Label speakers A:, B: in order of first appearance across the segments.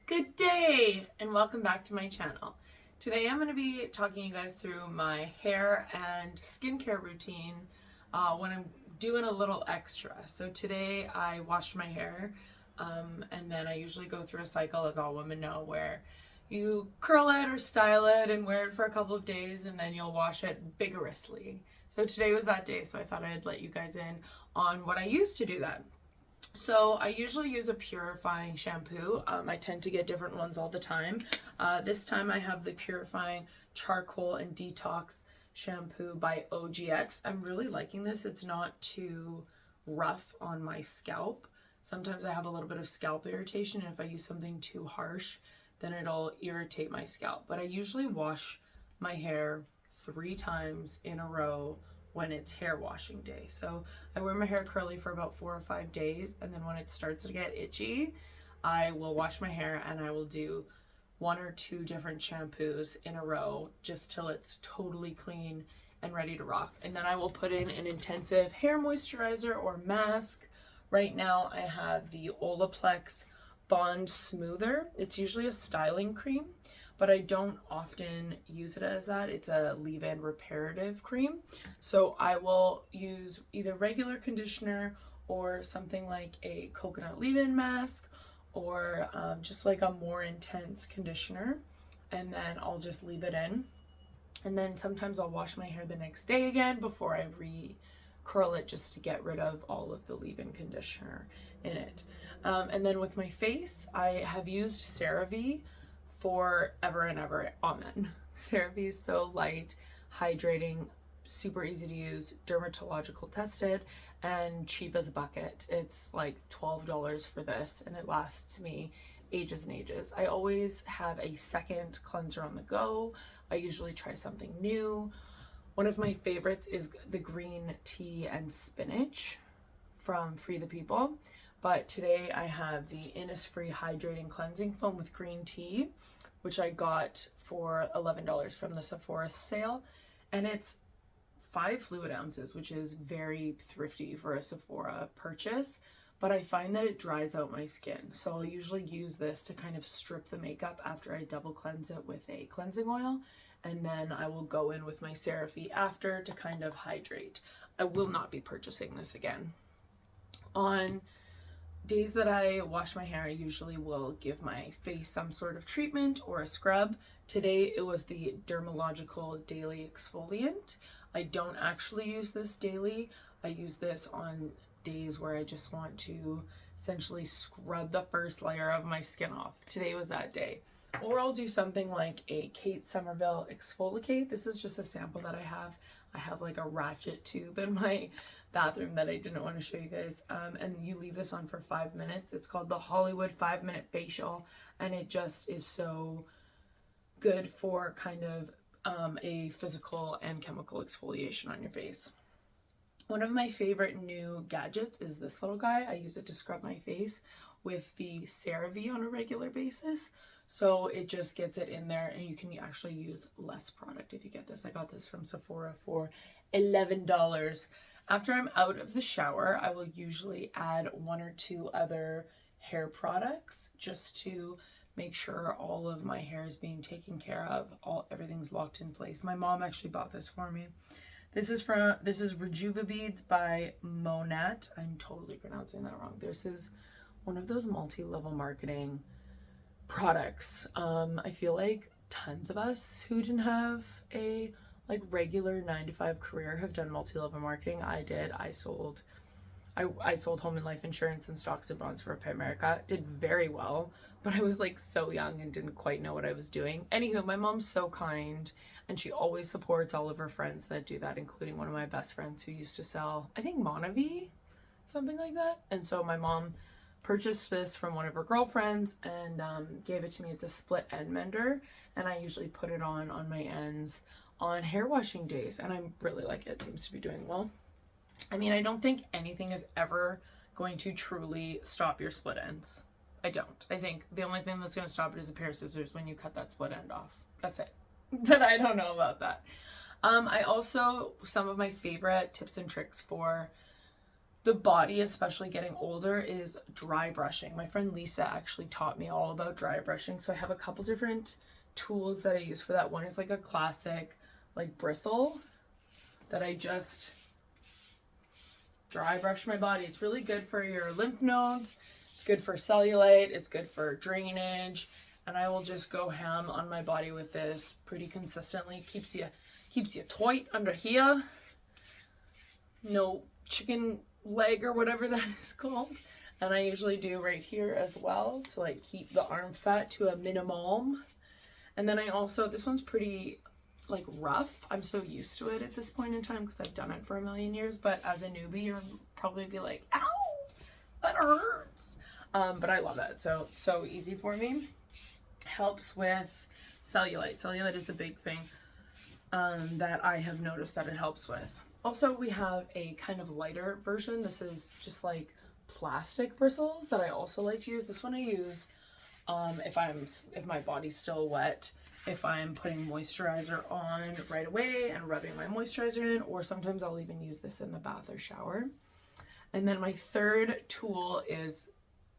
A: Good day and welcome back to my channel. Today I'm going to be talking you guys through my hair and skincare routine when I'm doing a little extra. So today I washed my hair and then I usually go through a cycle, as all women know, where you curl it or style it and wear it for a couple of days and then you'll wash it vigorously. So today was that day, so I thought I'd let you guys in on what I used to do that. So I usually use a purifying shampoo. I tend to get different ones all the time. This time I have the purifying charcoal and detox shampoo by OGX. I'm really liking this. It's not too rough on my scalp. Sometimes I have a little bit of scalp irritation, and if I use something too harsh, then it'll irritate my scalp. But I usually wash my hair 3 times in a row when it's hair washing day. So I wear my hair curly for about 4 or 5 days, and then when it starts to get itchy, I will wash my hair and I will do 1 or 2 different shampoos in a row just till it's totally clean and ready to rock. And then I will put in an intensive hair moisturizer or mask. Right now I have the Olaplex Bond Smoother. It's usually a styling cream, but I don't often use it as that. It's a leave-in reparative cream. So I will use either regular conditioner or something like a coconut leave-in mask, or just like a more intense conditioner, and then I'll just leave it in. And then sometimes I'll wash my hair the next day again before I curl it, just to get rid of all of the leave-in conditioner in it. And then with my face, I have used CeraVe forever and ever. Amen. CeraVe is so light, hydrating, super easy to use, dermatological tested, and cheap as a bucket. It's like $12 for this, and it lasts me ages and ages. I always have a second cleanser on the go. I usually try something new. One of my favorites is the green tea and spinach from Free the People. But today I have the Innisfree Hydrating Cleansing Foam with green tea, which I got for $11 from the Sephora sale. And it's 5 fluid ounces, which is very thrifty for a Sephora purchase. But I find that it dries out my skin. So I'll usually use this to kind of strip the makeup after I double cleanse it with a cleansing oil. And then I will go in with my CeraVe after to kind of hydrate. I will not be purchasing this again. On days that I wash my hair, I usually will give my face some sort of treatment or a scrub. Today it was the Dermalogical Daily Exfoliant. I don't actually use this daily. I use this on days where I just want to essentially scrub the first layer of my skin off. Today was that day. Or I'll do something like a Kate Somerville Exfoliate. This is just a sample that I have. I have like a ratchet tube in my bathroom that I didn't want to show you guys, and you leave this on for 5 minutes. It's called the Hollywood 5-minute facial, and it just is so good for kind of a physical and chemical exfoliation on your face. One of my favorite new gadgets is this little guy. I use it to scrub my face with the CeraVe on a regular basis. So it just gets it in there, and you can actually use less product if you get this. I got this from Sephora for $11. After I'm out of the shower, I will usually add 1 or 2 other hair products just to make sure all of my hair is being taken care of, everything's locked in place. My mom actually bought this for me. This is Rejuvabeads by Monat. I'm totally pronouncing that wrong. This is one of those multi-level marketing products. I feel like tons of us who didn't have a regular 9-to-5 career have done multi-level marketing. I did. I sold home and life insurance and stocks and bonds for Primerica. Did very well, but I was like so young and didn't quite know what I was doing. Anywho, my mom's so kind, and she always supports all of her friends that do that, including one of my best friends who used to sell, I think, Monavie, something like that. And so my mom purchased this from one of her girlfriends and gave it to me. It's a split end mender, and I usually put it on my ends on hair washing days, and I really like it. It seems to be doing well. I mean, I don't think anything is ever going to truly stop your split ends. I don't. I think the only thing that's going to stop it is a pair of scissors when you cut that split end off. That's it. But I don't know about that. I also, some of my favorite tips and tricks for the body, especially getting older, is dry brushing. My friend Lisa actually taught me all about dry brushing. So I have a couple different tools that I use for that. One is like a classic like bristle that I just dry brush my body. It's really good for your lymph nodes. It's good for cellulite. It's good for drainage. And I will just go ham on my body with this pretty consistently. Keeps you tight under here. No chicken leg or whatever that is called. And I usually do right here as well to like keep the arm fat to a minimum. And then I also, this one's pretty like rough. I'm so used to it at this point in time because I've done it for a million years, but as a newbie you'll probably be like, ow, that hurts. But I love it. So easy for me. Helps with cellulite. Cellulite is the big thing that I have noticed that it helps with. Also, we have a kind of lighter version. This is just like plastic bristles that I also like to use. This one I use if my body's still wet, if I'm putting moisturizer on right away and rubbing my moisturizer in, or sometimes I'll even use this in the bath or shower. And then my third tool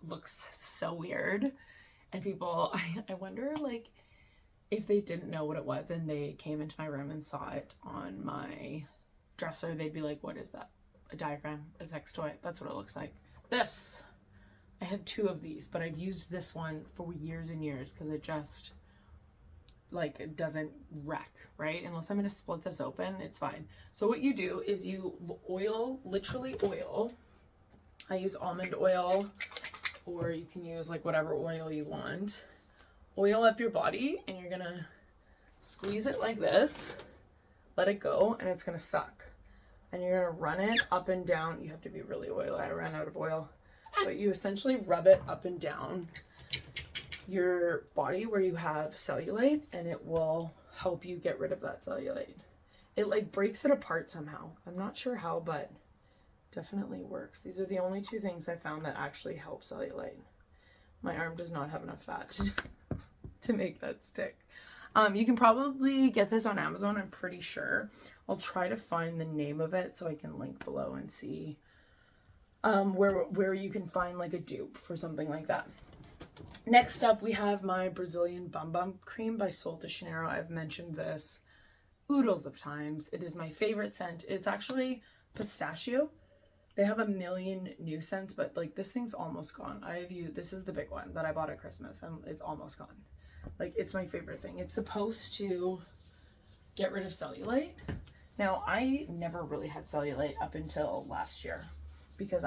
A: looks so weird, and people, I wonder like if they didn't know what it was and they came into my room and saw it on my dresser, they'd be like, what is that? A diaphragm, a sex toy. That's what it looks like. This, I have two of these, but I've used this one for years and years because it just like it doesn't wreck, right? Unless I'm going to split this open, it's fine. So what you do is you oil, literally oil. I use almond oil, or you can use like whatever oil you want. Oil up your body, and you're going to squeeze it like this, let it go, and it's going to suck. And you're going to run it up and down. You have to be really oily. I ran out of oil. But you essentially rub it up and down your body where you have cellulite, and it will help you get rid of that cellulite. It like breaks it apart somehow. I'm not sure how, but definitely works. These are the only two things I found that actually help cellulite. My arm does not have enough fat to make that stick. You can probably get this on Amazon, I'm pretty sure. I'll try to find the name of it so I can link below and see where you can find like a dupe for something like that. Next up, we have my Brazilian Bum Bum Cream by Sol de Janeiro. I've mentioned this oodles of times. It is my favorite scent. It's actually pistachio. They have a million new scents, but like this thing's almost gone. This is the big one that I bought at Christmas, and it's almost gone. Like, it's my favorite thing. It's supposed to get rid of cellulite. Now, I never really had cellulite up until last year because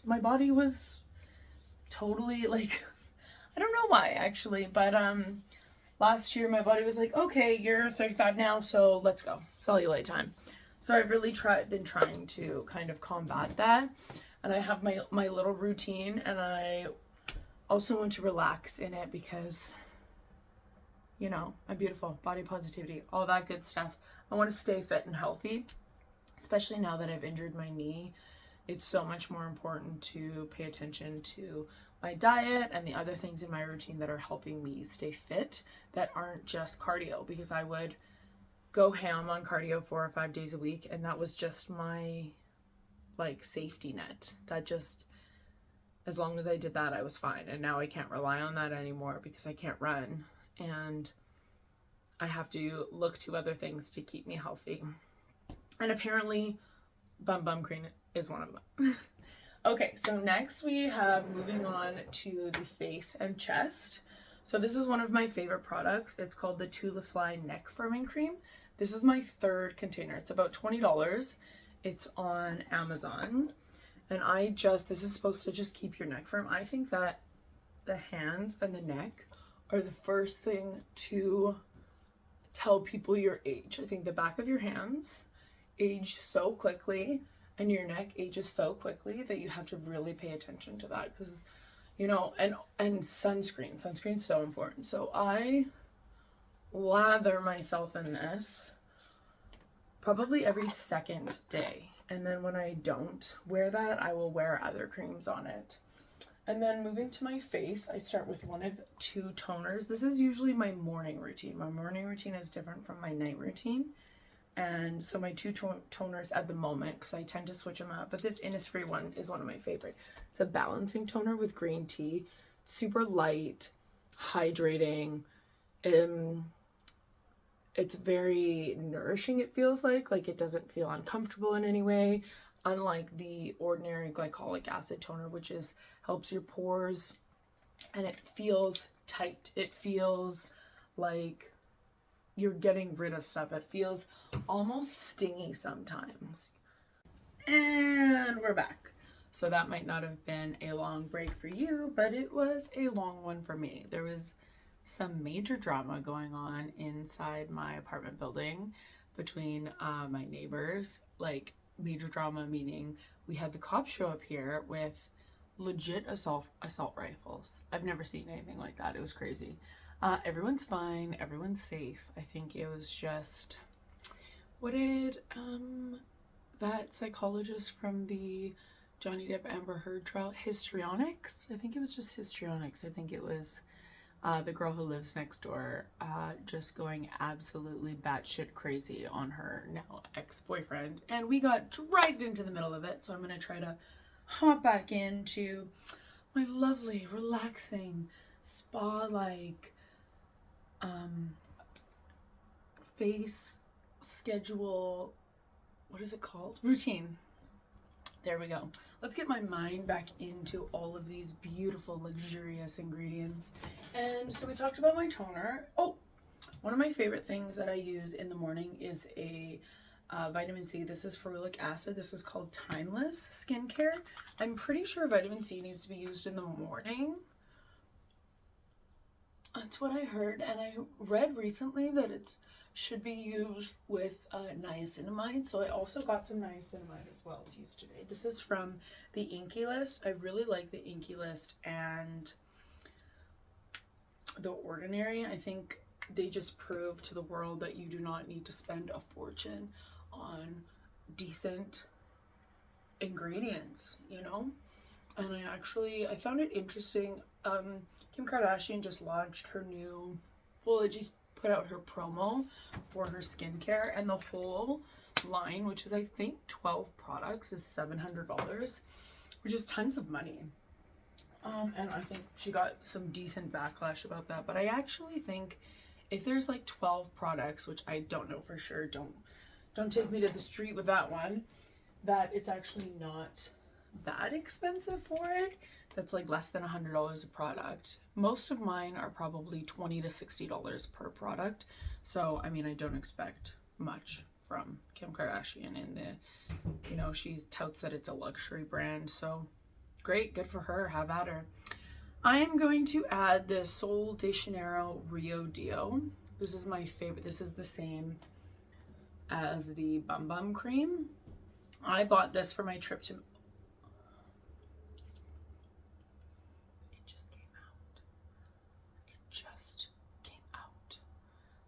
A: my body was totally like, I don't know why actually, but last year my body was like, okay, you're 35 now, so let's go, cellulite time. So I've really been trying to kind of combat that, and I have my little routine, and I also want to relax in it because, you know, I'm beautiful, body positivity, all that good stuff. I want to stay fit and healthy, especially now that I've injured my knee. It's so much more important to pay attention to my diet and the other things in my routine that are helping me stay fit that aren't just cardio, because I would go ham on cardio 4 or 5 days a week, and that was just my like safety net. That just, as long as I did that, I was fine. And now I can't rely on that anymore because I can't run, and I have to look to other things to keep me healthy. And apparently Bum Bum Cream is one of them. Okay, so next we have, moving on to the face and chest. So this is one of my favorite products. It's called the Tulifly Neck Firming Cream. This is my third container. It's about $20. It's on Amazon. And this is supposed to just keep your neck firm. I think that the hands and the neck are the first thing to tell people your age. I think the back of your hands age so quickly, and your neck ages so quickly that you have to really pay attention to that, because, you know, and sunscreen's so important. So I lather myself in this probably every second day, and then when I don't wear that, I will wear other creams on it. And then moving to my face, I start with one of 2 toners. This is usually my morning routine. My morning routine is different from my night routine. And so my two toners at the moment, because I tend to switch them out, but this Innisfree one is one of my favorite. It's a balancing toner with green tea, super light, hydrating. It's very nourishing, it feels like it doesn't feel uncomfortable in any way, unlike the ordinary glycolic acid toner, which is helps your pores, and it feels tight. It feels like you're getting rid of stuff. It feels almost stingy sometimes. And we're back. So that might not have been a long break for you, but it was a long one for me. There was some major drama going on inside my apartment building between my neighbors. Like, major drama meaning we had the cops show up here with legit assault rifles. I've never seen anything like that. It was crazy. Everyone's fine. Everyone's safe. I think it was just, what did that psychologist from the Johnny Depp Amber Heard trial, histrionics? I think it was just histrionics. I think it was the girl who lives next door just going absolutely batshit crazy on her now ex-boyfriend. And we got dragged into the middle of it. So I'm going to try to hop back into my lovely, relaxing, spa-like face schedule, what is it called? Routine. There we go. Let's get my mind back into all of these beautiful, luxurious ingredients. And so we talked about my toner. Oh, one of my favorite things that I use in the morning is a vitamin C. This is ferulic acid. This is called Timeless Skincare. I'm pretty sure vitamin C needs to be used in the morning. That's what I heard, and I read recently that it should be used with niacinamide, so I also got some niacinamide as well to use today. This is from the Inky List. I really like the Inky List and the Ordinary. I think they just prove to the world that you do not need to spend a fortune on decent ingredients, you know? And I found it interesting. Kim Kardashian just launched her new, well, just put out her promo for her skincare, and the whole line, which is I think 12 products, is $700, which is tons of money. And I think she got some decent backlash about that. But I actually think if there's like 12 products, which I don't know for sure, don't take me to the street with that one, that it's actually not that expensive for it. That's like less than $100 a product. Most of mine are probably $20 to $60 per product. So I mean, I don't expect much from Kim Kardashian in the, you know, she touts that it's a luxury brand. So great, good for her, have at her. I am going to add the Sol de Janeiro Rio Dio. This is my favorite. This is the same as the Bum Bum Cream. I bought this for my trip to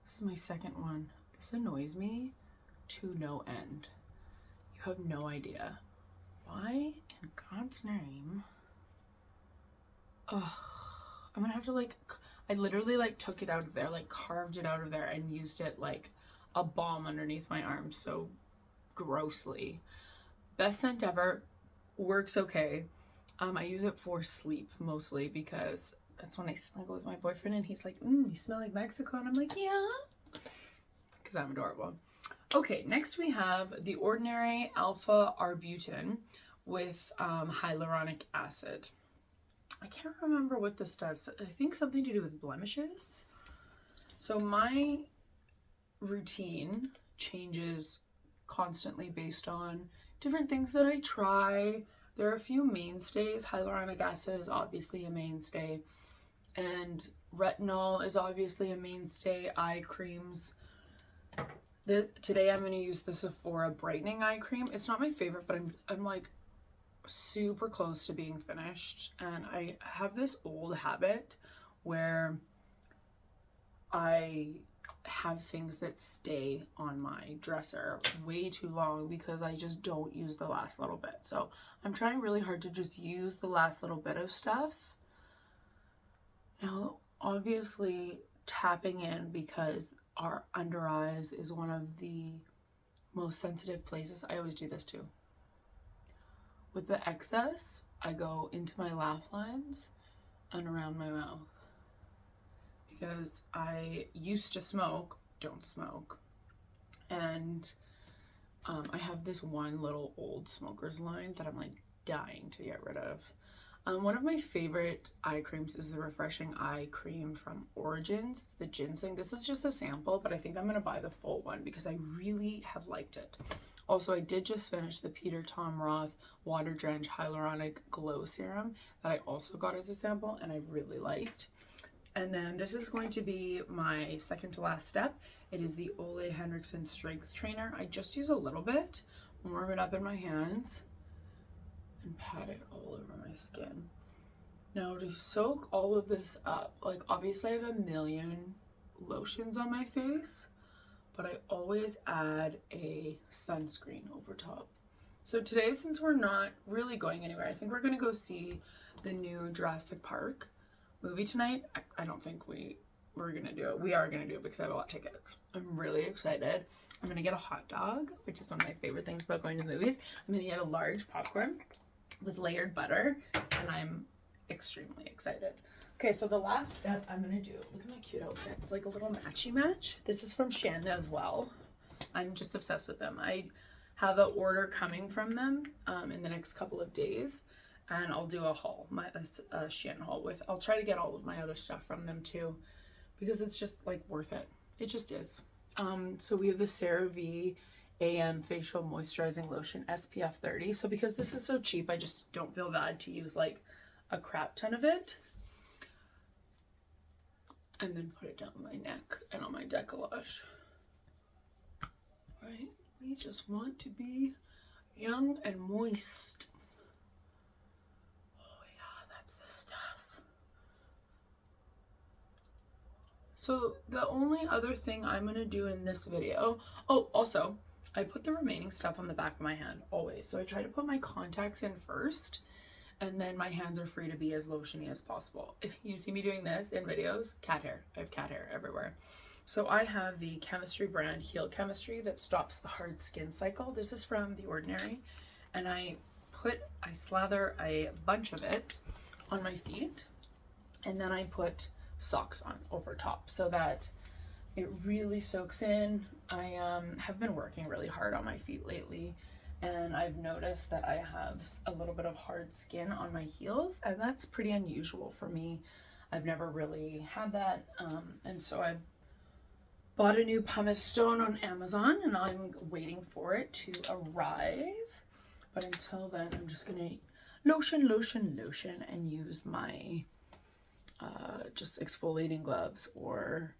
A: This is my second one. This annoys me to no end. You have no idea. Why in God's name? Ugh. I'm gonna have to I literally took it out of there, carved it out of there and used it like a balm underneath my arm so grossly. Best scent ever. Works okay. I use it for sleep mostly because that's when I snuggle with my boyfriend and he's like, you smell like Mexico. And I'm like, yeah, because I'm adorable. Okay, next we have the Ordinary Alpha Arbutin with hyaluronic acid. I can't remember what this does. I think something to do with blemishes. So my routine changes constantly based on different things that I try. There are a few mainstays. Hyaluronic acid is obviously a mainstay, and retinol is obviously a mainstay. Eye creams. Today I'm going to use the Sephora brightening eye cream. It's not my favorite, but I'm like super close to being finished, and I have this old habit where I have things that stay on my dresser way too long because I just don't use the last little bit. So I'm trying really hard to just use the last little bit of stuff. Now, obviously tapping in, because our under eyes is one of the most sensitive places. I always do this too. With the excess, I go into my laugh lines and around my mouth. Because I used to smoke, don't smoke, and I have this one little old smoker's line that I'm like dying to get rid of. One of my favorite eye creams is the Refreshing Eye Cream from Origins. It's the ginseng. This is just a sample, but I think I'm gonna buy the full one because I really have liked it. Also, I did just finish the Peter Tom Roth Water Drench Hyaluronic Glow Serum that I also got as a sample and I really liked. And then this is going to be my second to last step. It is the Ole Henriksen Strength Trainer. I just use a little bit, warm it up in my hands, and pat it all over my skin. Now to soak all of this up, like obviously I have a million lotions on my face, but I always add a sunscreen over top. So today, since we're not really going anywhere, I think we're gonna go see the new Jurassic Park movie tonight. I don't think we're gonna do it. We are gonna do it because I bought tickets. I'm really excited. I'm gonna get a hot dog, which is one of my favorite things about going to the movies. I'm gonna get a large popcorn with layered butter, and I'm extremely excited. Okay, so the last step I'm gonna do, look at my cute outfit. It's like a little matchy match. This is from Shanda as well. I'm just obsessed with them. I have an order coming from them in the next couple of days. And I'll do a haul, a Shein haul with, I'll try to get all of my other stuff from them too, because it's just like worth it. It just is. So we have the CeraVe AM Facial Moisturizing Lotion SPF 30. So because this is so cheap, I just don't feel bad to use like a crap ton of it. And then put it down my neck and on my décolletage. Right? We just want to be young and moist. So the only other thing I'm gonna do in this video, oh, also, I put the remaining stuff on the back of my hand, always. So I try to put my contacts in first, and then my hands are free to be as lotiony as possible. If you see me doing this in videos, cat hair. I have cat hair everywhere. So I have the Chemistry brand Heal Chemistry that stops the hard skin cycle. This is from The Ordinary, and I slather a bunch of it on my feet, and then I put socks on over top so that it really soaks in. I have been working really hard on my feet lately, and I've noticed that I have a little bit of hard skin on my heels, and that's pretty unusual for me. I've never really had that, and so I bought a new pumice stone on Amazon, and I'm waiting for it to arrive. But until then, I'm just gonna lotion and use my just exfoliating gloves or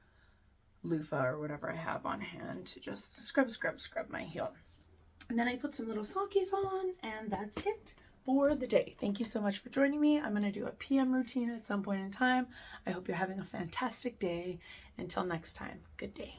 A: loofah or whatever I have on hand to just scrub my heel. And then I put some little sockies on, and that's it for the day. Thank you so much for joining me. I'm going to do a PM routine at some point in time. I hope you're having a fantastic day. Until next time, good day.